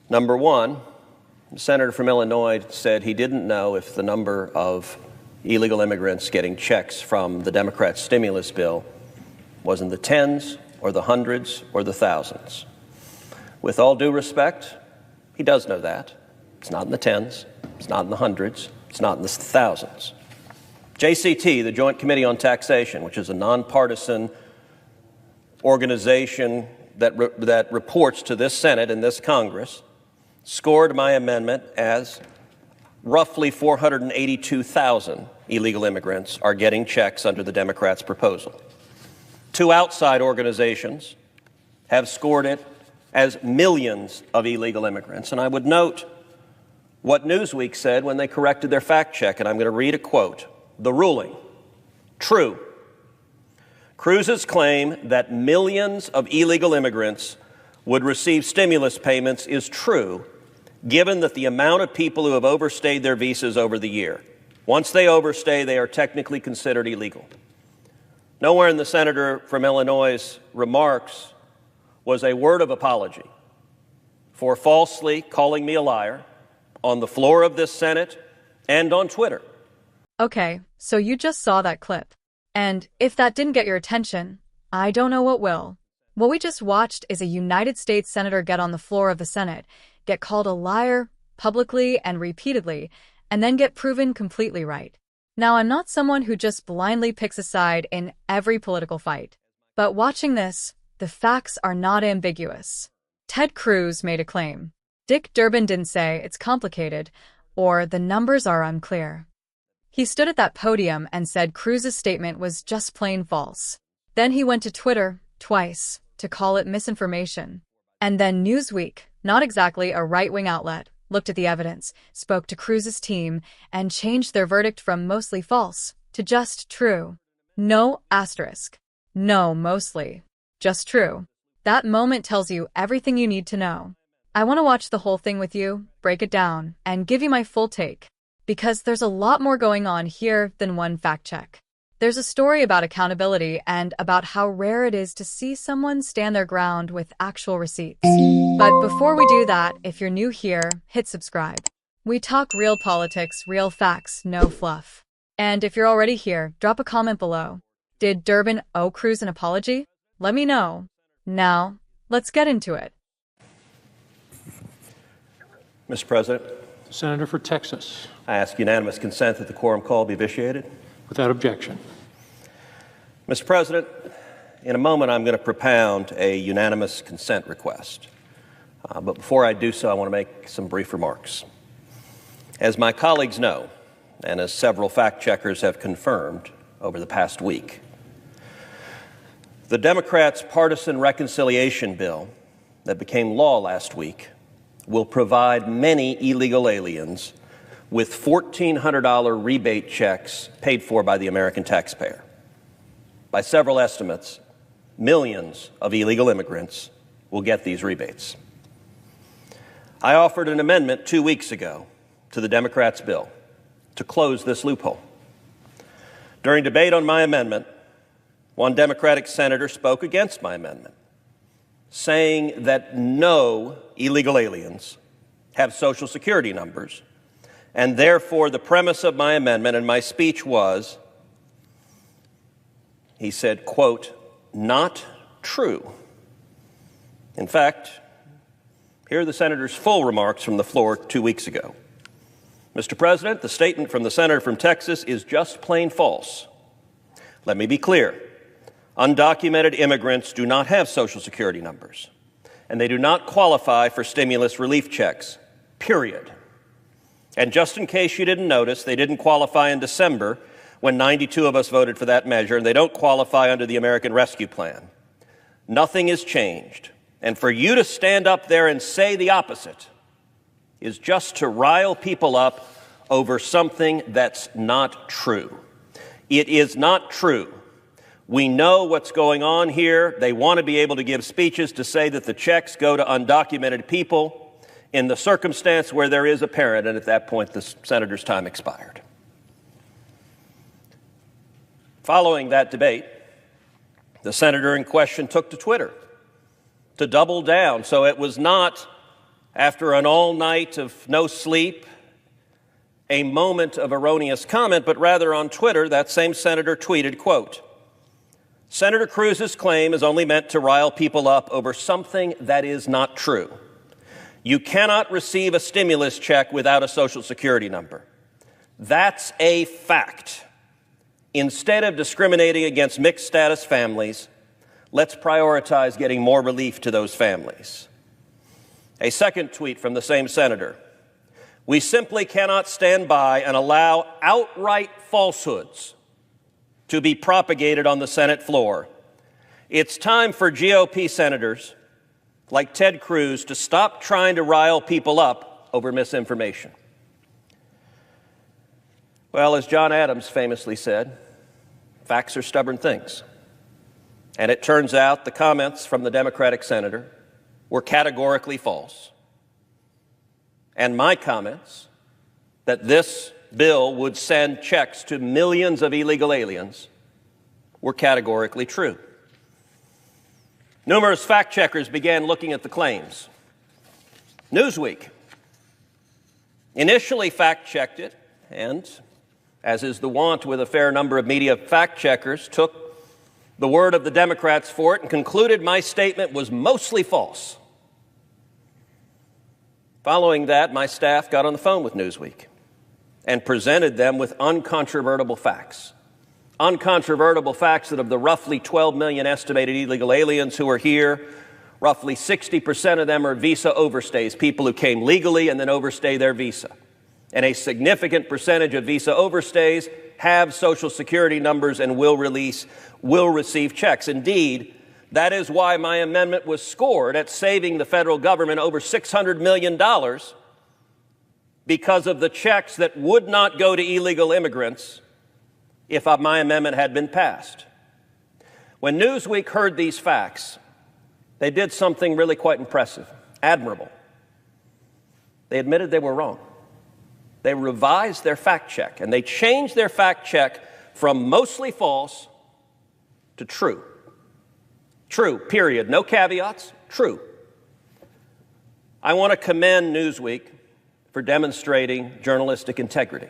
Number one, the senator from Illinois said he didn't know if the number of illegal immigrants getting checks from the Democrat stimulus bill was in the tens or the hundreds or the thousands. With all due respect, he does know that. It's not in the tens, it's not in the hundreds, it's not in the thousands. JCT, the Joint Committee on Taxation, which is a nonpartisan organization that reports to this Senate and this Congress, scored my amendment as roughly 482,000 illegal immigrants are getting checks under the Democrats' proposal. Two outside organizations have scored it as millions of illegal immigrants. And I would note what Newsweek said when they corrected their fact check, and I'm going to read a quote. The ruling, true. Cruz's claim that millions of illegal immigrants would receive stimulus payments is true, given that the amount of people who have overstayed their visas over the year. Once they overstay, they are technically considered illegal. Nowhere in the senator from Illinois' remarks was a word of apology for falsely calling me a liar on the floor of this Senate and on Twitter. Okay, so you just saw that clip. And if that didn't get your attention, I don't know what will. What we just watched is a United States senator get on the floor of the Senate, get called a liar publicly and repeatedly, and then get proven completely right. Now, I'm not someone who just blindly picks a side in every political fight. But watching this, the facts are not ambiguous. Ted Cruz made a claim. Dick Durbin didn't say it's complicated or the numbers are unclear. He stood at that podium and said Cruz's statement was just plain false. Then he went to Twitter twice to call it misinformation. And then Newsweek, not exactly a right-wing outlet, looked at the evidence, spoke to Cruz's team, and changed their verdict from mostly false to just true. No asterisk. No, mostly. Just true. That moment tells you everything you need to know. I want to watch the whole thing with you, break it down, and give you my full take. Because there's a lot more going on here than one fact check. There's a story about accountability and about how rare it is to see someone stand their ground with actual receipts. But before we do that, if you're new here, hit subscribe. We talk real politics, real facts, no fluff. And if you're already here, drop a comment below. Did Durbin owe Cruz an apology? Let me know. Now, let's get into it. Mr. President. Senator for Texas. I ask unanimous consent that the quorum call be vitiated. Without objection. Mr. President, in a moment I'm going to propound a unanimous consent request. But before I do so, I want to make some brief remarks. As my colleagues know, and as several fact checkers have confirmed over the past week, the Democrats' partisan reconciliation bill that became law last week will provide many illegal aliens with $1,400 rebate checks paid for by the American taxpayer. By several estimates, millions of illegal immigrants will get these rebates. I offered an amendment 2 weeks ago to the Democrats' bill to close this loophole. During debate on my amendment, one Democratic senator spoke against my amendment, saying that no illegal aliens have Social Security numbers, and therefore the premise of my amendment and my speech was, he said, quote, not true. In fact, here are the senator's full remarks from the floor 2 weeks ago. Mr. President, the statement from the senator from Texas is just plain false. Let me be clear. Undocumented immigrants do not have Social Security numbers, and they do not qualify for stimulus relief checks, period. And just in case you didn't notice, they didn't qualify in December when 92 of us voted for that measure, and they don't qualify under the American Rescue Plan. Nothing has changed. And for you to stand up there and say the opposite is just to rile people up over something that's not true. It is not true. We know what's going on here. They want to be able to give speeches to say that the checks go to undocumented people in the circumstance where there is a parent, and at that point the senator's time expired. Following that debate, the senator in question took to Twitter to double down. So it was not after an all night of no sleep, a moment of erroneous comment, but rather on Twitter, that same senator tweeted, quote, "Senator Cruz's claim is only meant to rile people up over something that is not true. You cannot receive a stimulus check without a Social Security number. That's a fact. Instead of discriminating against mixed status families, let's prioritize getting more relief to those families." A second tweet from the same senator: "We simply cannot stand by and allow outright falsehoods to be propagated on the Senate floor. It's time for GOP senators like Ted Cruz to stop trying to rile people up over misinformation." Well, as John Adams famously said, facts are stubborn things. And it turns out the comments from the Democratic senator were categorically false. And my comments that this bill would send checks to millions of illegal aliens were categorically true. Numerous fact checkers began looking at the claims. Newsweek initially fact checked it, and, as is the wont with a fair number of media fact checkers, took the word of the Democrats for it and concluded my statement was mostly false. Following that, my staff got on the phone with Newsweek and presented them with uncontrovertible facts. Uncontrovertible facts that of the roughly 12 million estimated illegal aliens who are here, roughly 60% of them are visa overstays, people who came legally and then overstay their visa. And a significant percentage of visa overstays have Social Security numbers and will receive checks. Indeed, that is why my amendment was scored at saving the federal government over $600 million, because of the checks that would not go to illegal immigrants if my amendment had been passed. When Newsweek heard these facts, they did something really quite impressive, admirable. They admitted they were wrong. They revised their fact check, and they changed their fact check from mostly false to true. True, period. No caveats, true. I want to commend Newsweek for demonstrating journalistic integrity.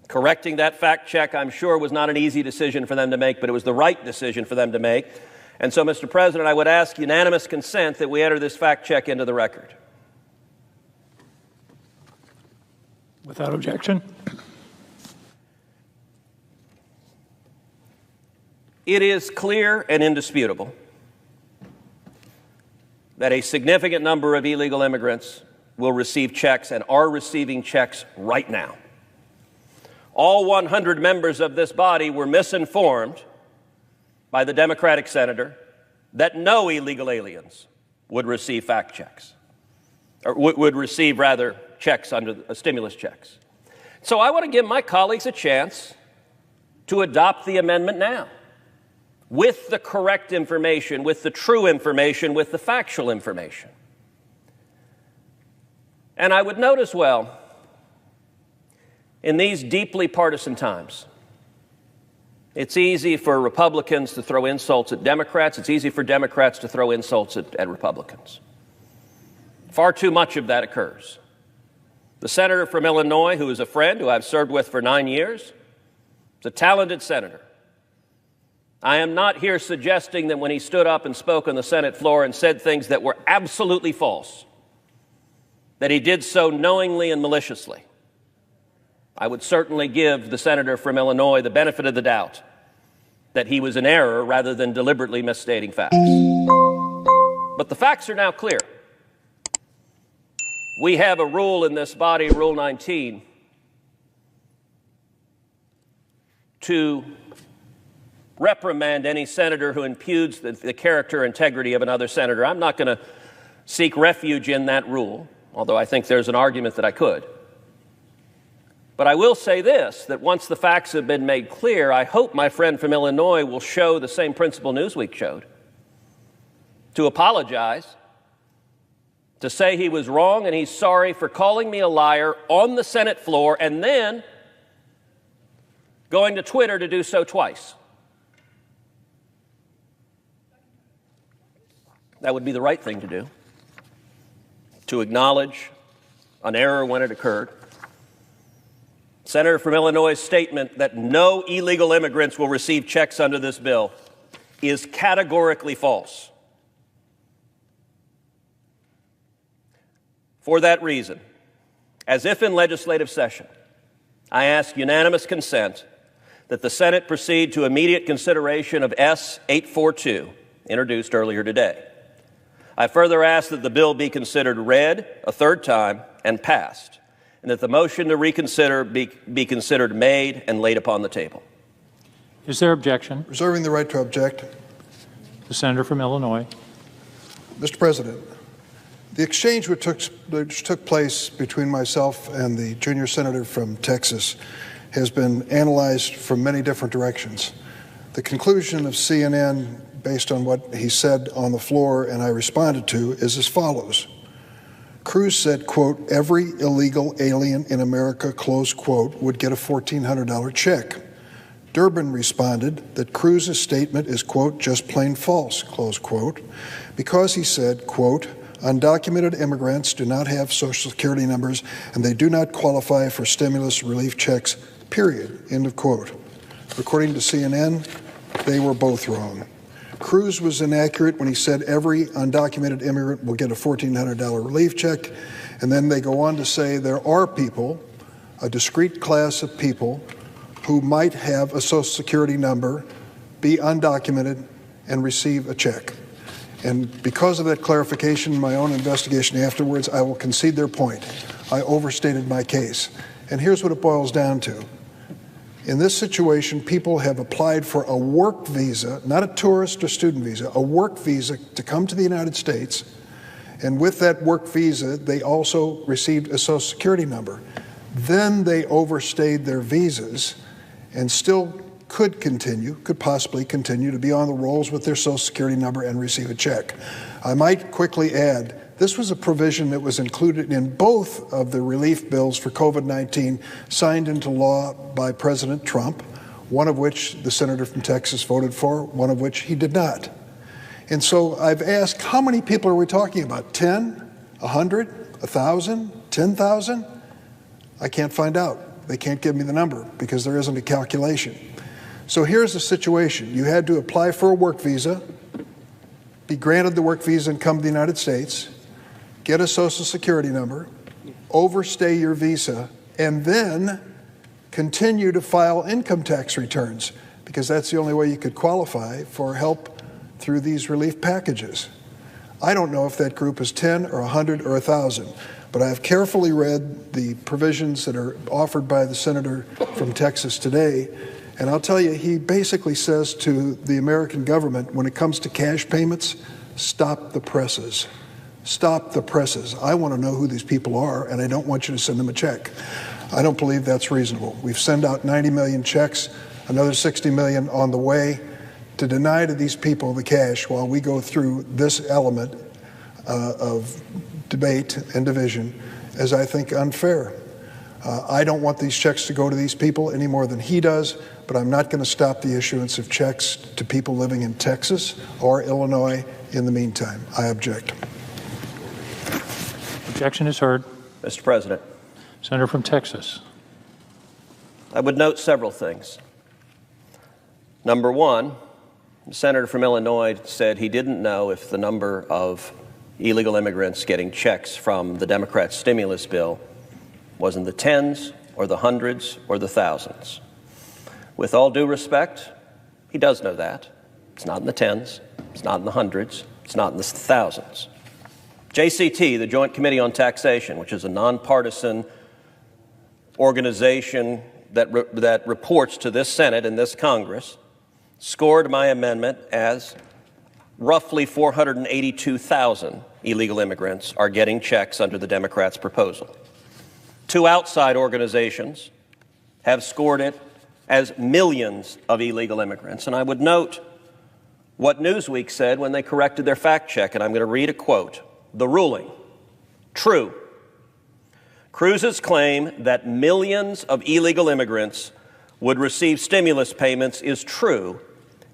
Correcting that fact check, I'm sure, was not an easy decision for them to make, but it was the right decision for them to make. And so, Mr. President, I would ask unanimous consent that we enter this fact check into the record. Without objection. It is clear and indisputable that a significant number of illegal immigrants will receive checks and are receiving checks right now. All 100 members of this body were misinformed by the Democratic senator that no illegal aliens would receive fact checks, or would receive, rather, checks under stimulus checks. So I want to give my colleagues a chance to adopt the amendment now, with the correct information, with the true information, with the factual information. And I would note as well, in these deeply partisan times, it's easy for Republicans to throw insults at Democrats. It's easy for Democrats to throw insults at Republicans. Far too much of that occurs. The senator from Illinois, who is a friend who I've served with for 9 years, is a talented senator. I am not here suggesting that when he stood up and spoke on the Senate floor and said things that were absolutely false, that he did so knowingly and maliciously. I would certainly give the senator from Illinois the benefit of the doubt that he was in error rather than deliberately misstating facts. But the facts are now clear. We have a rule in this body, Rule 19, to reprimand any senator who impugns the character or integrity of another senator. I'm not going to seek refuge in that rule, although I think there's an argument that I could. But I will say this, that once the facts have been made clear, I hope my friend from Illinois will show the same principle Newsweek showed, to apologize, to say he was wrong and he's sorry for calling me a liar on the Senate floor and then going to Twitter to do so twice. That would be the right thing to do. to acknowledge an error when it occurred. Senator from Illinois' statement that no illegal immigrants will receive checks under this bill is categorically false. For that reason, as if in legislative session, I ask unanimous consent that the Senate proceed to immediate consideration of S. 842, introduced earlier today. I further ask that the bill be considered read a third time and passed, and that the motion to reconsider be considered made and laid upon the table. Is there objection? Reserving the right to object. The senator from Illinois. Mr. President, the exchange which took place between myself and the junior senator from Texas has been analyzed from many different directions. The conclusion of CNN, based on what he said on the floor and I responded to, is as follows. Cruz said, quote, every illegal alien in America, close quote, would get a $1,400 check. Durbin responded that Cruz's statement is, quote, just plain false, close quote, because he said, quote, undocumented immigrants do not have Social Security numbers and they do not qualify for stimulus relief checks, period, end of quote. According to CNN, they were both wrong. Cruz was inaccurate when he said every undocumented immigrant will get a $1,400 relief check, and then they go on to say there are people, a discrete class of people, who might have a Social Security number, be undocumented, and receive a check. And because of that clarification in my own investigation afterwards, I will concede their point. I overstated my case. And here's what it boils down to. In this situation, people have applied for a work visa, not a tourist or student visa, a work visa to come to the United States. And with that work visa, they also received a Social Security number. Then they overstayed their visas and still could possibly continue to be on the rolls with their Social Security number and receive a check. I might quickly add, this was a provision that was included in both of the relief bills for COVID-19 signed into law by President Trump, one of which the senator from Texas voted for, one of which he did not. And so I've asked, how many people are we talking about? 10, 100, 1,000, 10,000? I can't find out. They can't give me the number because there isn't a calculation. So here's the situation. You had to apply for a work visa, be granted the work visa and come to the United States, get a Social Security number, overstay your visa, and then continue to file income tax returns because that's the only way you could qualify for help through these relief packages. I don't know if that group is 10 or 100 or 1,000. But I have carefully read the provisions that are offered by the senator from Texas today, and I'll tell you, he basically says to the American government, when it comes to cash payments, stop the presses. Stop the presses. I want to know who these people are, and I don't want you to send them a check. I don't believe that's reasonable. We've sent out 90 million checks, another 60 million on the way. To deny to these people the cash while we go through this element of debate and division is, I think, unfair. I don't want these checks to go to these people any more than he does, but I'm not going to stop the issuance of checks to people living in Texas or Illinois in the meantime. I object. Objection is heard. Mr. President, Senator from Texas. I would note several things. Number one, the senator from Illinois said he didn't know if the number of illegal immigrants getting checks from the Democrat stimulus bill was in the tens or the hundreds or the thousands. With all due respect, he does know that. It's not in the tens, it's not in the hundreds, it's not in the thousands. JCT, the Joint Committee on Taxation, which is a nonpartisan organization that reports to this Senate and this Congress, scored my amendment as roughly 482,000 illegal immigrants are getting checks under the Democrats' proposal. Two outside organizations have scored it as millions of illegal immigrants. And I would note what Newsweek said when they corrected their fact check, and I'm going to read a quote. The ruling, true. Cruz's claim that millions of illegal immigrants would receive stimulus payments is true,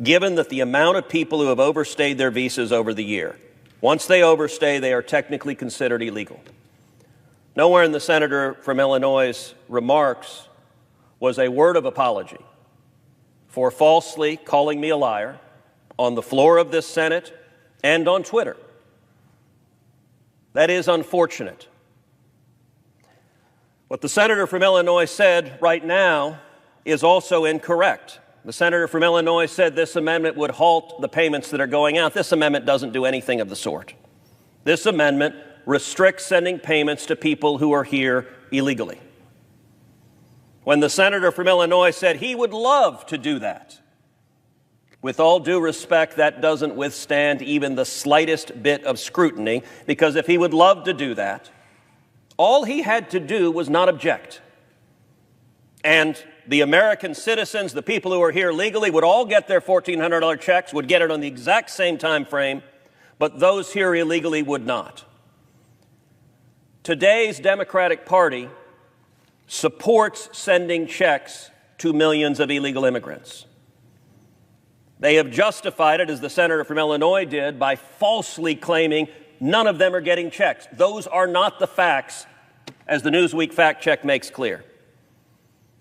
given that the amount of people who have overstayed their visas over the year. Once they overstay, they are technically considered illegal. Nowhere in the senator from Illinois' remarks was a word of apology for falsely calling me a liar on the floor of this Senate and on Twitter. That is unfortunate. What the senator from Illinois said right now is also incorrect. The senator from Illinois said this amendment would halt the payments that are going out. This amendment doesn't do anything of the sort. This amendment restricts sending payments to people who are here illegally. When the senator from Illinois said he would love to do that, with all due respect, that doesn't withstand even the slightest bit of scrutiny, because if he would love to do that, all he had to do was not object. And the American citizens, the people who are here legally, would all get their $1,400 checks, would get it on the exact same time frame, but those here illegally would not. Today's Democratic Party supports sending checks to millions of illegal immigrants. They have justified it, as the senator from Illinois did, by falsely claiming none of them are getting checks. Those are not the facts, as the Newsweek fact check makes clear.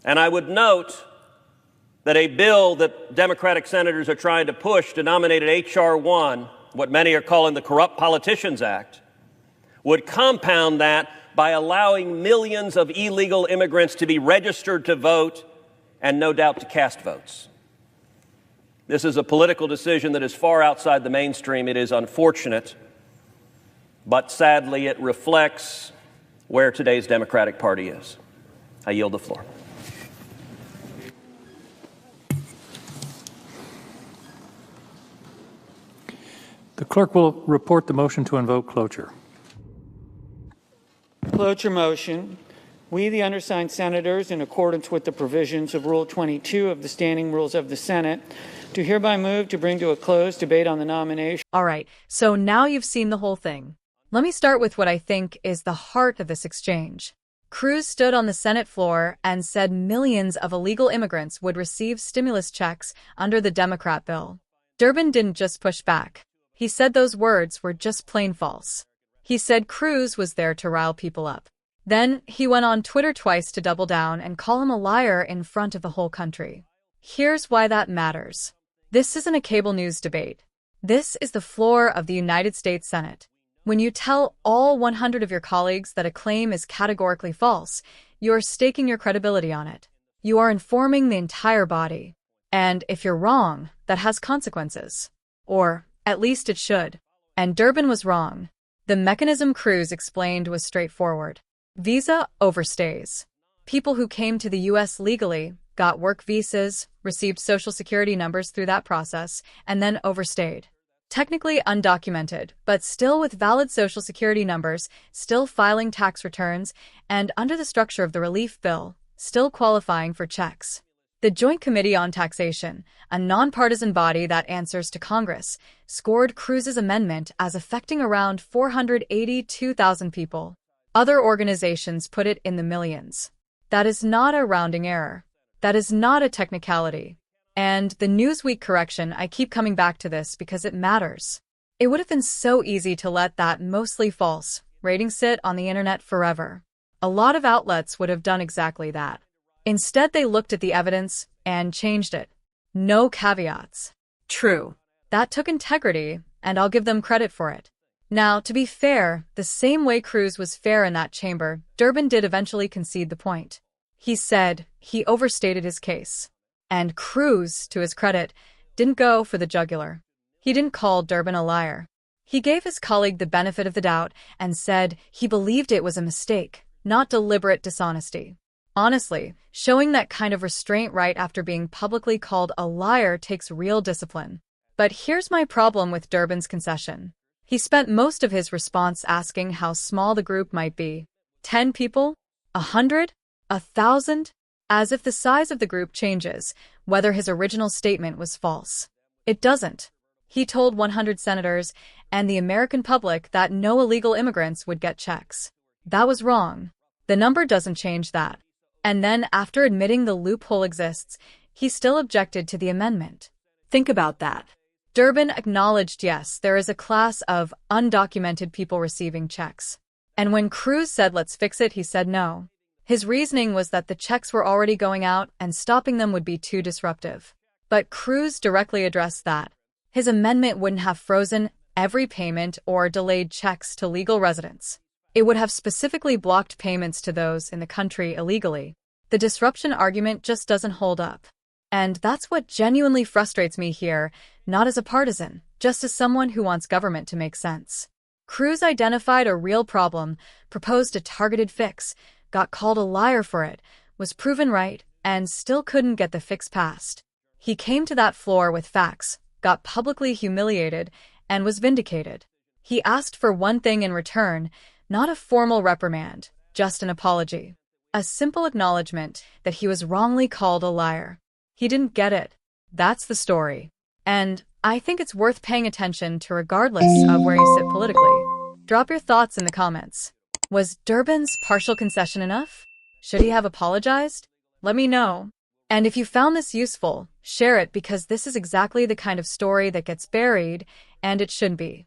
And I would note that a bill that Democratic senators are trying to push, denominated H.R. 1, what many are calling the Corrupt Politicians Act, would compound that by allowing millions of illegal immigrants to be registered to vote and no doubt to cast votes. This is a political decision that is far outside the mainstream. It is unfortunate, but sadly it reflects where today's Democratic Party is. I yield the floor. The clerk will report the motion to invoke cloture. Cloture motion. We, the undersigned senators, in accordance with the provisions of Rule 22 of the Standing Rules of the Senate, do hereby move to bring to a close debate on the nomination. All right, so now you've seen the whole thing. Let me start with what I think is the heart of this exchange. Cruz stood on the Senate floor and said millions of illegal immigrants would receive stimulus checks under the Democrat bill. Durbin didn't just push back. He said those words were just plain false. He said Cruz was there to rile people up. Then he went on Twitter twice to double down and call him a liar in front of the whole country. Here's why that matters. This isn't a cable news debate. This is the floor of the United States Senate. When you tell all 100 of your colleagues that a claim is categorically false, you're staking your credibility on it. You are informing the entire body. And if you're wrong, that has consequences. Or, at least it should. And Durbin was wrong. The mechanism Cruz explained was straightforward. Visa overstays. People who came to the U.S. legally, got work visas, received Social Security numbers through that process, and then overstayed. Technically undocumented, but still with valid Social Security numbers, still filing tax returns, and under the structure of the relief bill, still qualifying for checks. The Joint Committee on Taxation, a nonpartisan body that answers to Congress, scored Cruz's amendment as affecting around 482,000 people. Other organizations put it in the millions. That is not a rounding error. That is not a technicality. And the Newsweek correction, I keep coming back to this because it matters. It would have been so easy to let that mostly false rating sit on the internet forever. A lot of outlets would have done exactly that. Instead, they looked at the evidence and changed it. No caveats. True. That took integrity, and I'll give them credit for it. Now, to be fair, the same way Cruz was fair in that chamber, Durbin did eventually concede the point. He said he overstated his case. And Cruz, to his credit, didn't go for the jugular. He didn't call Durbin a liar. He gave his colleague the benefit of the doubt and said he believed it was a mistake, not deliberate dishonesty. Honestly, showing that kind of restraint right after being publicly called a liar takes real discipline. But here's my problem with Durbin's concession. He spent most of his response asking how small the group might be. 10 people? 100? 1,000? As if the size of the group changes, whether his original statement was false. It doesn't. He told 100 senators and the American public that no illegal immigrants would get checks. That was wrong. The number doesn't change that. And then, after admitting the loophole exists, he still objected to the amendment. Think about that. Durbin acknowledged, yes, there is a class of undocumented people receiving checks. And when Cruz said, let's fix it, he said no. His reasoning was that the checks were already going out and stopping them would be too disruptive. But Cruz directly addressed that. His amendment wouldn't have frozen every payment or delayed checks to legal residents. It would have specifically blocked payments to those in the country illegally. The disruption argument just doesn't hold up. And that's what genuinely frustrates me here, not as a partisan, just as someone who wants government to make sense. Cruz identified a real problem, proposed a targeted fix, got called a liar for it, was proven right, and still couldn't get the fix passed. He came to that floor with facts, got publicly humiliated, and was vindicated. He asked for one thing in return, not a formal reprimand, just an apology. A simple acknowledgement that he was wrongly called a liar. He didn't get it. That's the story. And I think it's worth paying attention to regardless of where you sit politically. Drop your thoughts in the comments. Was Durbin's partial concession enough? Should he have apologized? Let me know. And if you found this useful, share it because this is exactly the kind of story that gets buried, and it shouldn't be.